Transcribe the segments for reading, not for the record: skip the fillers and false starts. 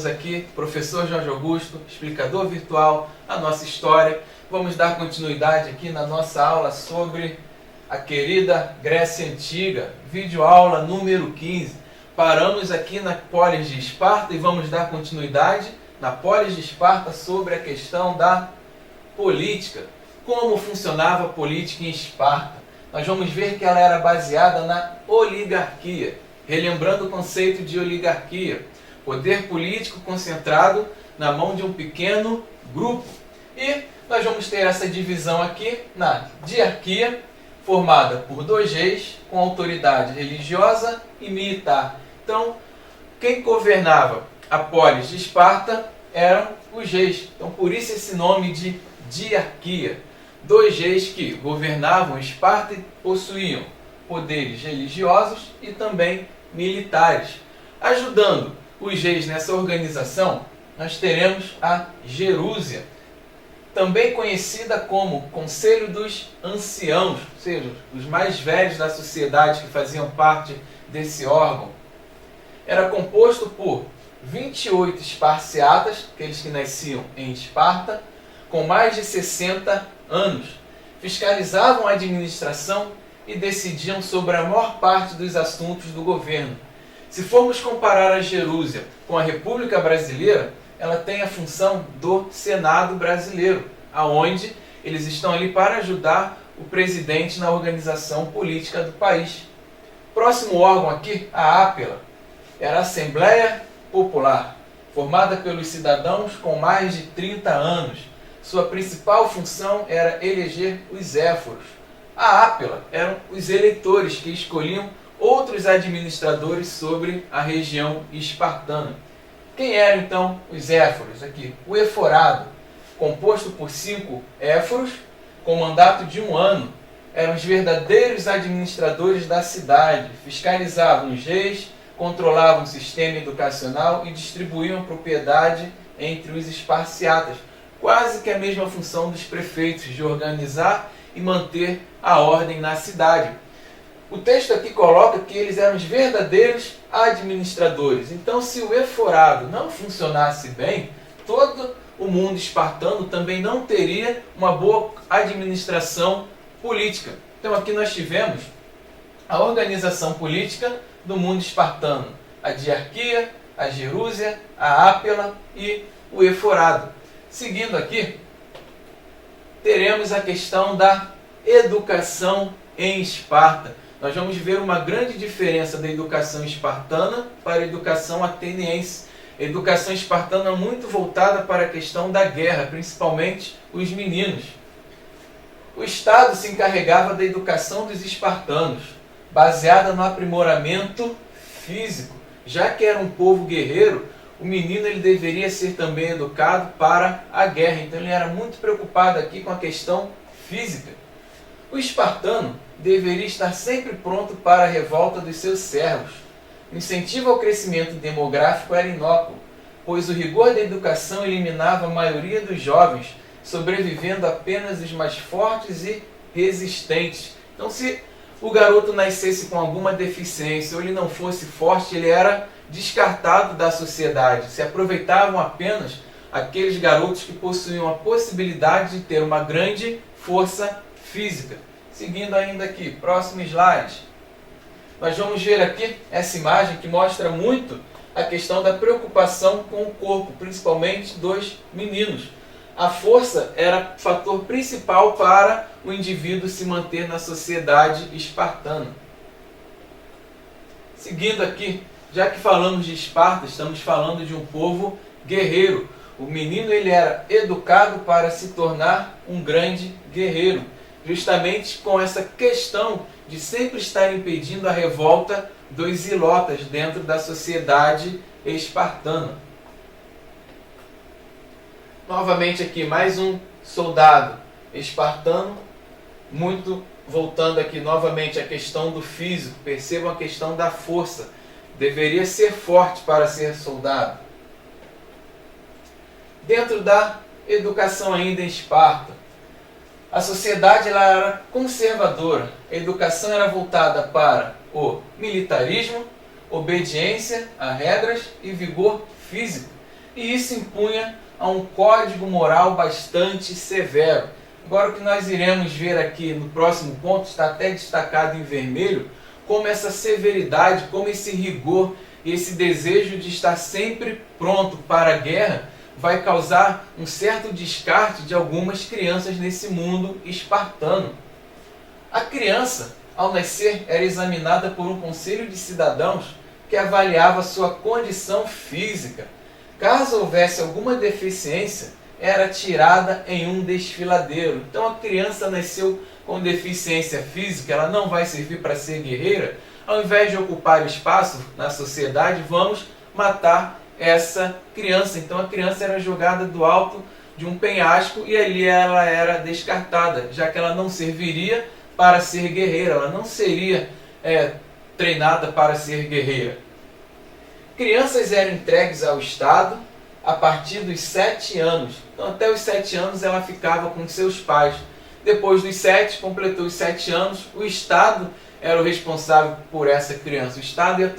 estamos aqui, professor Jorge Augusto, explicador virtual, a nossa história. Vamos dar continuidade aqui na nossa aula sobre a querida Grécia Antiga, videoaula número 15. Paramos aqui na Polis de Esparta e vamos dar continuidade na Polis de Esparta sobre a questão da política. Como funcionava a política em Esparta? Nós vamos ver que ela era baseada na oligarquia. Relembrando o conceito de oligarquia, poder político concentrado na mão de um pequeno grupo. E nós vamos ter essa divisão aqui na diarquia, formada por dois reis com autoridade religiosa e militar. Então, quem governava a polis de Esparta eram os reis. Então, por isso esse nome de diarquia. Dois reis que governavam Esparta e possuíam poderes religiosos e também militares. Ajudando os reis nessa organização, nós teremos a Gerúsia, também conhecida como Conselho dos Anciãos, ou seja, os mais velhos da sociedade que faziam parte desse órgão. Era composto por 28 esparciatas, aqueles que nasciam em Esparta, com mais de 60 anos. Fiscalizavam a administração e decidiam sobre a maior parte dos assuntos do governo. Se formos comparar a Gerúsia com a República Brasileira, ela tem a função do Senado brasileiro, aonde eles estão ali para ajudar o presidente na organização política do país. Próximo órgão aqui, a Ápela, era a Assembleia Popular, formada pelos cidadãos com mais de 30 anos. Sua principal função era eleger os éforos. A Ápela eram os eleitores que escolhiam outros administradores sobre a região espartana. Quem eram então os éforos? Aqui, o eforado, composto por 5 éforos, com mandato de 1 ano, eram os verdadeiros administradores da cidade, fiscalizavam os reis, controlavam o sistema educacional e distribuíam propriedade entre os esparciatas, quase que a mesma função dos prefeitos, de organizar e manter a ordem na cidade. O texto aqui coloca que eles eram os verdadeiros administradores. Então, se o eforado não funcionasse bem, todo o mundo espartano também não teria uma boa administração política. Então, aqui nós tivemos a organização política do mundo espartano: a diarquia, a Gerúsia, a Ápela e o eforado. Seguindo aqui, teremos a questão da educação em Esparta. Nós vamos ver uma grande diferença da educação espartana para a educação ateniense. A educação espartana é muito voltada para a questão da guerra, principalmente os meninos. O Estado se encarregava da educação dos espartanos, baseada no aprimoramento físico. Já que era um povo guerreiro, o menino ele deveria ser também educado para a guerra. Então ele era muito preocupado aqui com a questão física. O espartano deveria estar sempre pronto para a revolta dos seus servos. O incentivo ao crescimento demográfico era inócuo, pois o rigor da educação eliminava a maioria dos jovens, sobrevivendo apenas os mais fortes e resistentes. Então, se o garoto nascesse com alguma deficiência ou ele não fosse forte, ele era descartado da sociedade. Se aproveitavam apenas aqueles garotos que possuíam a possibilidade de ter uma grande força física. Seguindo ainda aqui, próximo slide. Nós vamos ver aqui essa imagem que mostra muito a questão da preocupação com o corpo, principalmente dos meninos. A força era o fator principal para o indivíduo se manter na sociedade espartana. Seguindo aqui, já que falamos de Esparta, estamos falando de um povo guerreiro. O menino ele era educado para se tornar um grande guerreiro, justamente com essa questão de sempre estar impedindo a revolta dos ilotas dentro da sociedade espartana. Novamente aqui, mais um soldado espartano, muito voltando aqui novamente à questão do físico. Percebam a questão da força. Deveria ser forte para ser soldado. Dentro da educação ainda em Esparta, a sociedade ela era conservadora. A educação era voltada para o militarismo, obediência a regras e vigor físico. e isso impunha a um código moral bastante severo. Agora o que nós iremos ver aqui no próximo ponto, está até destacado em vermelho, como essa severidade, como esse rigor, esse desejo de estar sempre pronto para a guerra, vai causar um certo descarte de algumas crianças nesse mundo espartano. A criança, ao nascer, era examinada por um conselho de cidadãos que avaliava sua condição física. Caso houvesse alguma deficiência, era tirada em um desfiladeiro. Então a criança nasceu com deficiência física, ela não vai servir para ser guerreira. Ao invés de ocupar espaço na sociedade, vamos matar essa criança. Então a criança era jogada do alto de um penhasco e ali ela era descartada, já que ela não serviria para ser guerreira, ela não seria treinada para ser guerreira. Crianças eram entregues ao Estado a partir dos 7 anos. Então até os 7 anos ela ficava com seus pais. Depois dos 7, completou os 7 anos, o Estado era o responsável por essa criança. O Estado ia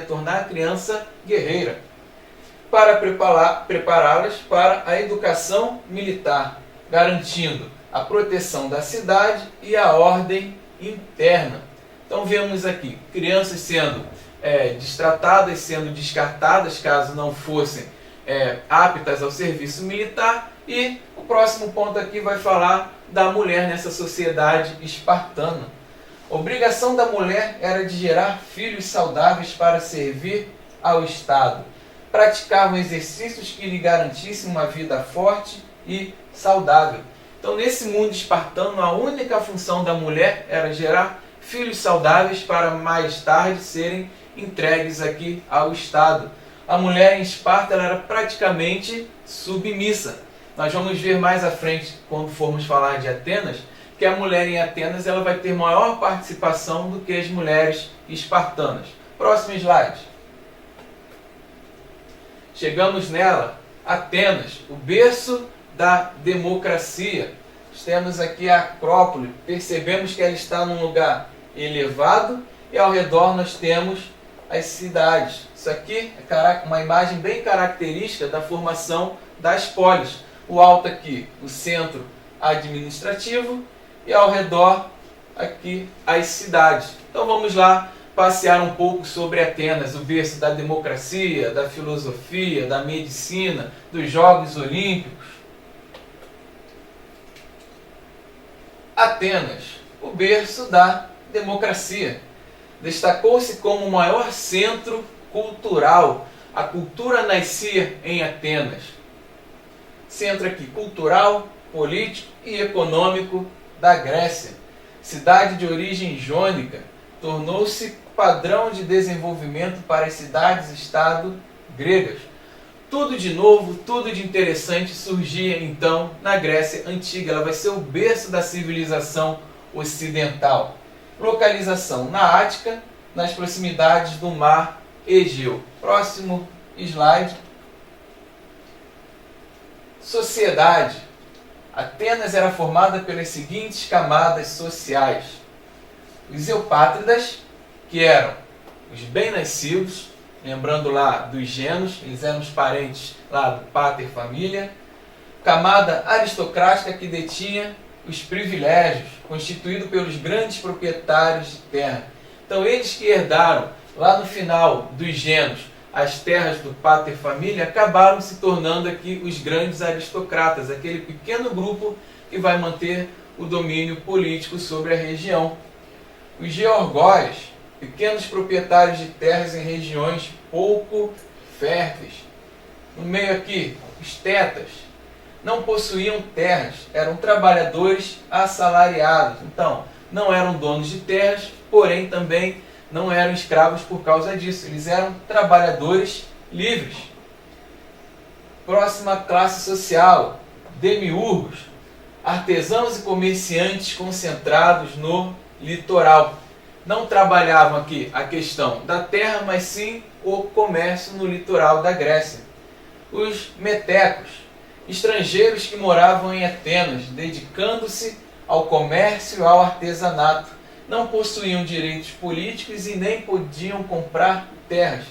tornar a criança guerreira, para prepará-las para a educação militar, garantindo a proteção da cidade e a ordem interna. Então vemos aqui crianças sendo destratadas, sendo descartadas caso não fossem aptas ao serviço militar. E o próximo ponto aqui vai falar da mulher nessa sociedade espartana. A obrigação da mulher era de gerar filhos saudáveis para servir ao Estado. Praticavam exercícios que lhe garantissem uma vida forte e saudável. Então, nesse mundo espartano, a única função da mulher era gerar filhos saudáveis para mais tarde serem entregues aqui ao Estado. A mulher em Esparta ela era praticamente submissa. Nós vamos ver mais à frente, quando formos falar de Atenas, que a mulher em Atenas ela vai ter maior participação do que as mulheres espartanas. Próximo slide. Chegamos nela, Atenas, o berço da democracia. Nós temos aqui a Acrópole, percebemos que ela está num lugar elevado e ao redor nós temos as cidades. Isso aqui é uma imagem bem característica da formação das polis. O alto aqui, o centro administrativo, e ao redor aqui as cidades. Então vamos lá passear um pouco sobre Atenas, o berço da democracia, da filosofia, da medicina, dos Jogos Olímpicos. Atenas, o berço da democracia. Destacou-se como o maior centro cultural. A cultura nascia em Atenas. Centro aqui cultural, político e econômico da Grécia. Cidade de origem jônica, tornou-se padrão de desenvolvimento para as cidades-estado gregas. Tudo de novo, tudo de interessante surgia então na Grécia Antiga. Ela vai ser o berço da civilização ocidental. Localização na Ática, nas proximidades do mar Egeu. Próximo slide. Sociedade. Atenas era formada pelas seguintes camadas sociais. Os eupátridas, que eram os bem-nascidos, lembrando lá dos genos, eles eram os parentes lá do pater família. Camada aristocrática que detinha os privilégios, constituído pelos grandes proprietários de terra. Então eles que herdaram lá no final dos genos as terras do pater família acabaram se tornando aqui os grandes aristocratas, aquele pequeno grupo que vai manter o domínio político sobre a região. Os georgóis, pequenos proprietários de terras em regiões pouco férteis. No meio aqui, os tetas, não possuíam terras, eram trabalhadores assalariados. Então, não eram donos de terras, porém também não eram escravos por causa disso. Eles eram trabalhadores livres. Próxima classe social, demiurgos, artesãos e comerciantes concentrados no litoral. Não trabalhavam aqui a questão da terra, mas sim o comércio no litoral da Grécia. Os metecos, estrangeiros que moravam em Atenas, dedicando-se ao comércio e ao artesanato. Não possuíam direitos políticos e nem podiam comprar terras.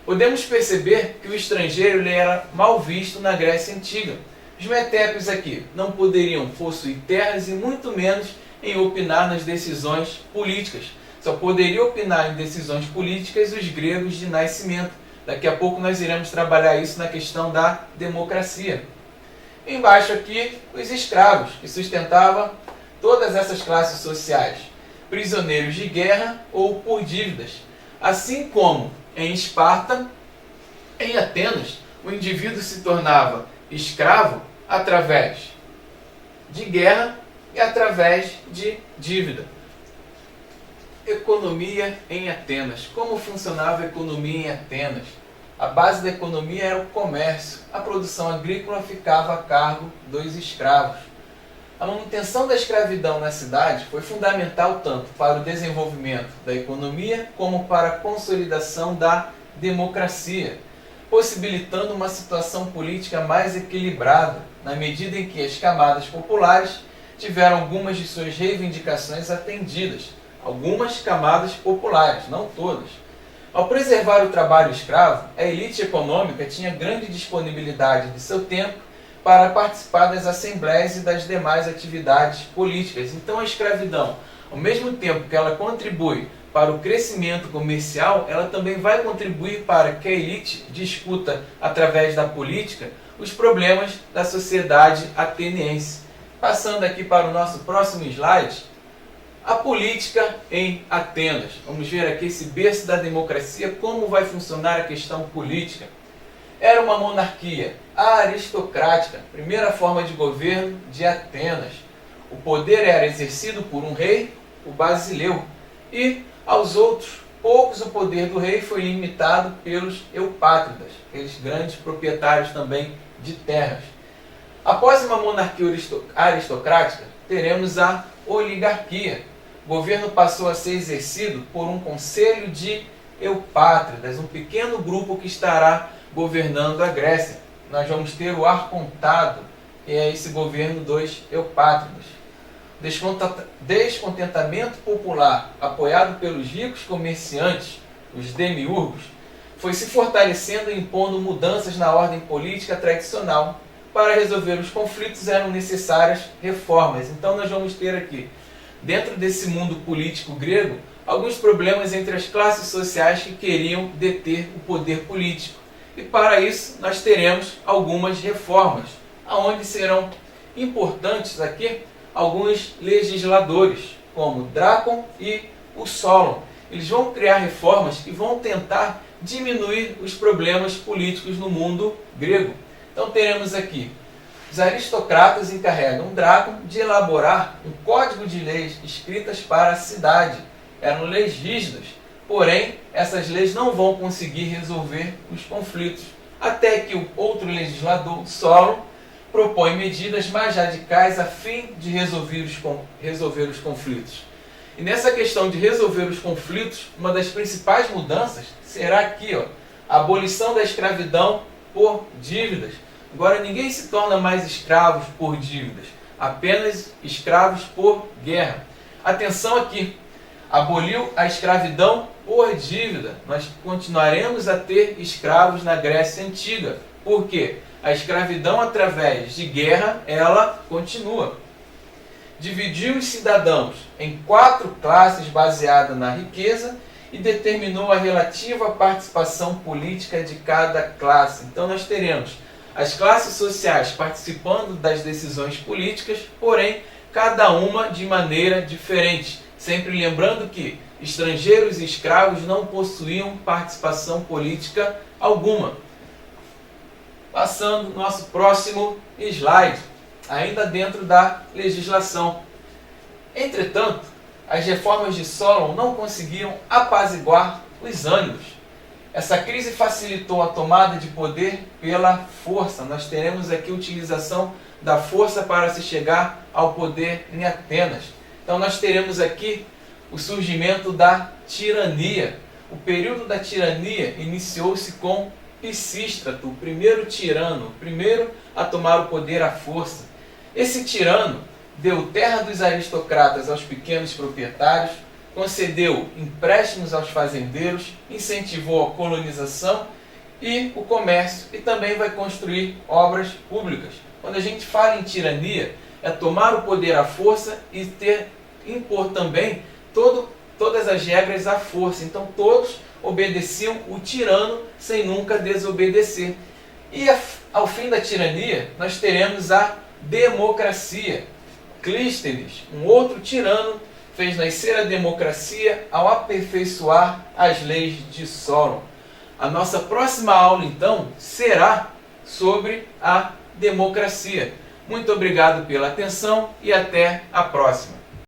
Podemos perceber que o estrangeiro ele era mal visto na Grécia Antiga. Os metecos aqui não poderiam possuir terras e muito menos em opinar nas decisões políticas. Só poderiam opinar em decisões políticas os gregos de nascimento. Daqui a pouco nós iremos trabalhar isso na questão da democracia. Embaixo aqui, os escravos, que sustentavam todas essas classes sociais, prisioneiros de guerra ou por dívidas. Assim como em Esparta, em Atenas, o indivíduo se tornava escravo através de guerra e através de dívida. Economia em Atenas. Como funcionava a economia em Atenas? A base da economia era o comércio. A produção agrícola ficava a cargo dos escravos. A manutenção da escravidão na cidade foi fundamental tanto para o desenvolvimento da economia como para a consolidação da democracia, possibilitando uma situação política mais equilibrada, na medida em que as camadas populares tiveram algumas de suas reivindicações atendidas. Algumas camadas populares, não todas. Ao preservar o trabalho escravo, a elite econômica tinha grande disponibilidade de seu tempo para participar das assembleias e das demais atividades políticas. Então a escravidão, ao mesmo tempo que ela contribui para o crescimento comercial, ela também vai contribuir para que a elite discuta, através da política, os problemas da sociedade ateniense. Passando aqui para o nosso próximo slide, a política em Atenas. Vamos ver aqui esse berço da democracia, como vai funcionar a questão política. Era uma monarquia aristocrática, primeira forma de governo de Atenas. O poder era exercido por um rei, o Basileu, e aos outros poucos o poder do rei foi limitado pelos eupátridas, aqueles grandes proprietários também de terras. Após uma monarquia aristocrática, teremos a oligarquia. O governo passou a ser exercido por um conselho de eupátridas, um pequeno grupo que estará governando a Grécia. Nós vamos ter o arcontado, que é esse governo dos eupátridas. Descontentamento popular, apoiado pelos ricos comerciantes, os demiurgos, foi se fortalecendo e impondo mudanças na ordem política tradicional. Para resolver os conflitos eram necessárias reformas. Então nós vamos ter aqui, dentro desse mundo político grego, alguns problemas entre as classes sociais que queriam deter o poder político. E para isso nós teremos algumas reformas, aonde serão importantes aqui alguns legisladores, como Drácon e o Solon. Eles vão criar reformas que vão tentar diminuir os problemas políticos no mundo grego. Então teremos aqui, os aristocratas encarregam Drácon de elaborar um código de leis escritas para a cidade. Eram leis rígidas, porém essas leis não vão conseguir resolver os conflitos, até que o outro legislador, Solon, propõe medidas mais radicais a fim de resolver os conflitos. E nessa questão de resolver os conflitos, uma das principais mudanças será aqui, a abolição da escravidão por dívidas. Agora ninguém se torna mais escravos por dívidas, apenas escravos por guerra. Atenção aqui, aboliu a escravidão por dívida. Nós continuaremos a ter escravos na Grécia Antiga. Por quê? A escravidão através de guerra, ela continua. Dividiu os cidadãos em 4 classes baseadas na riqueza e determinou a relativa participação política de cada classe. Então nós teremos as classes sociais participando das decisões políticas, porém cada uma de maneira diferente. Sempre lembrando que estrangeiros e escravos não possuíam participação política alguma. Passando nosso próximo slide, ainda dentro da legislação. Entretanto, as reformas de Solon não conseguiram apaziguar os ânimos. Essa crise facilitou a tomada de poder pela força. Nós teremos aqui a utilização da força para se chegar ao poder em Atenas. Então nós teremos aqui o surgimento da tirania. O período da tirania iniciou-se com Pisístrato, o primeiro tirano, o primeiro a tomar o poder à força. Esse tirano deu terra dos aristocratas aos pequenos proprietários, concedeu empréstimos aos fazendeiros, incentivou a colonização e o comércio, e também vai construir obras públicas. Quando a gente fala em tirania, é tomar o poder à força e impor também todas as regras à força. Então todos obedeciam o tirano sem nunca desobedecer. E ao fim da tirania, nós teremos a democracia. Clístenes, um outro tirano, fez nascer a democracia ao aperfeiçoar as leis de Solon. A nossa próxima aula, então, será sobre a democracia. Muito obrigado pela atenção e até a próxima.